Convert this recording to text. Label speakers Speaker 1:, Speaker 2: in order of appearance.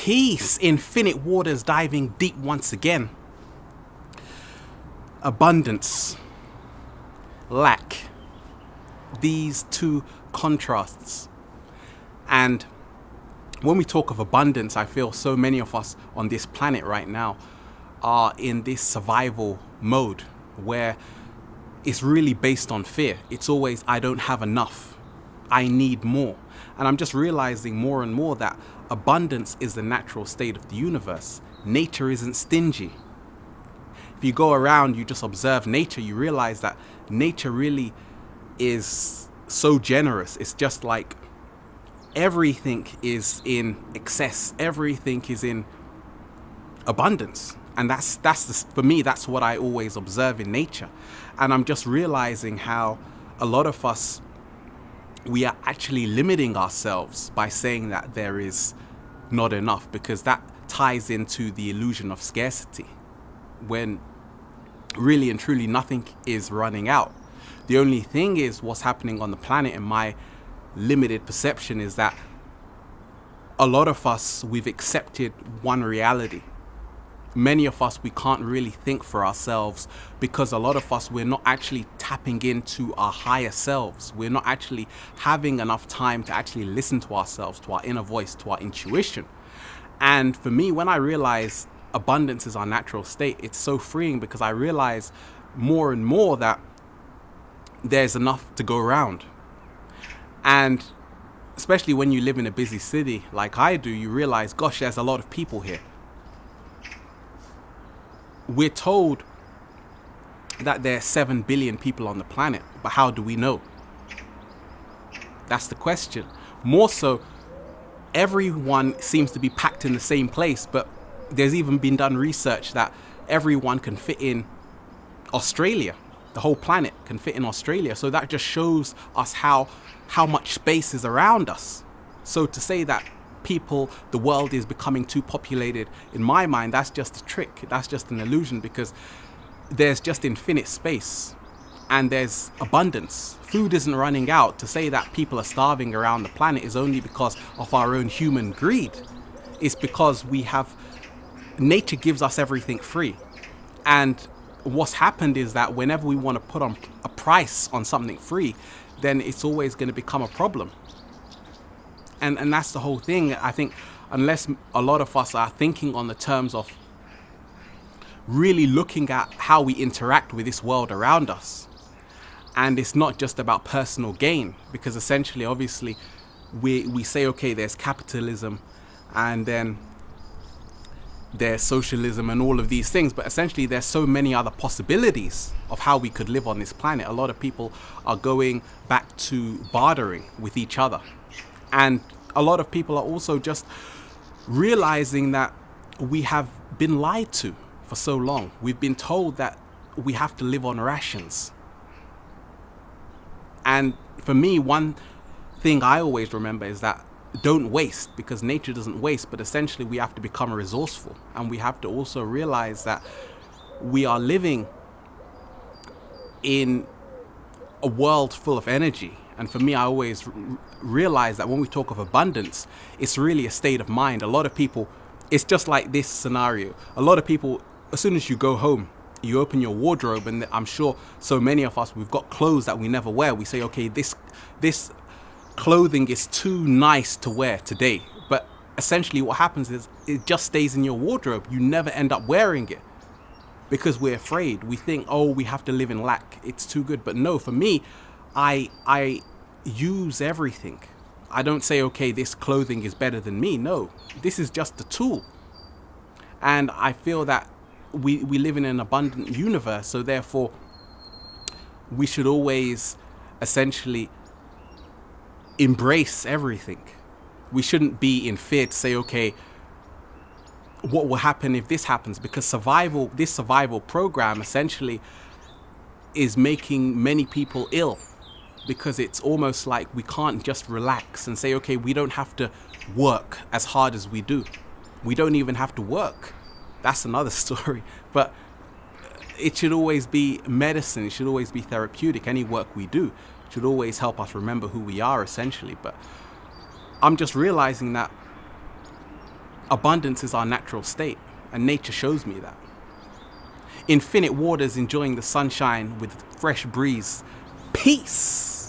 Speaker 1: Peace, infinite waters diving deep once again. Abundance, lack, these two contrasts. And when we talk of abundance, I feel so many of us on this planet right now are in this survival mode where it's really based on fear. It's always, I don't have enough, I need more. And I'm just realizing more and more that abundance is the natural state of the universe. Nature isn't stingy. If you go around, you just observe nature, you realize that nature really is so generous. It's just like everything is in excess. Everything is in abundance. And for me, that's what I always observe in nature. And I'm just realizing how a lot of us, we are actually limiting ourselves by saying that there is not enough, because that ties into the illusion of scarcity, when really and truly nothing is running out. The only thing is what's happening on the planet, in my limited perception, is that a lot of us, we've accepted one reality. Many of us, we can't really think for ourselves, because a lot of us, we're not actually tapping into our higher selves. We're not actually having enough time to actually listen to ourselves, to our inner voice, to our intuition. And for me, when I realize abundance is our natural state, it's so freeing, because I realize more and more that there's enough to go around. And especially when you live in a busy city like I do, you realize, gosh, there's a lot of people here. We're told that there are 7 billion people on the planet, but how do we know? That's the question. More so, everyone seems to be packed in the same place, but there's even been done research that everyone can fit in Australia. The whole planet can fit in Australia. So that just shows us how much space is around us. So to say that the world is becoming too populated, in my mind, that's just a trick. That's just an illusion, because there's just infinite space and there's abundance. Food isn't running out. To say that people are starving around the planet is only because of our own human greed. It's because nature gives us everything free. And what's happened is that whenever we want to put on a price on something free, then it's always going to become a problem. And that's the whole thing. I think unless a lot of us are thinking on the terms of really looking at how we interact with this world around us, and it's not just about personal gain, because essentially, obviously, we say, okay, there's capitalism, and then there's socialism and all of these things, but essentially there's so many other possibilities of how we could live on this planet. A lot of people are going back to bartering with each other. And a lot of people are also just realizing that we have been lied to for so long. We've been told that we have to live on rations. And for me, one thing I always remember is that don't waste, because nature doesn't waste, but essentially we have to become resourceful. And we have to also realize that we are living in a world full of energy. And for me, I always realize that when we talk of abundance, it's really a state of mind. A lot of people, it's just like this scenario. A lot of people, as soon as you go home, you open your wardrobe, and I'm sure so many of us, we've got clothes that we never wear. We say, okay, this clothing is too nice to wear today. But essentially what happens is it just stays in your wardrobe. You never end up wearing it, because we're afraid. We think, oh, we have to live in lack. It's too good. But no, for me, I use everything. I don't say, okay, this clothing is better than me. No, this is just a tool. And I feel that we live in an abundant universe. So therefore, we should always essentially embrace everything. We shouldn't be in fear to say, okay, what will happen if this happens? Because this survival program essentially is making many people ill, because it's almost like we can't just relax and say, okay, we don't have to work as hard as we do. We don't even have to work. That's another story. But it should always be medicine. It should always be therapeutic. Any work we do should always help us remember who we are, essentially. But I'm just realizing that Abundance is our natural state, and nature shows me that. Infinite waters enjoying the sunshine with fresh breeze. Peace!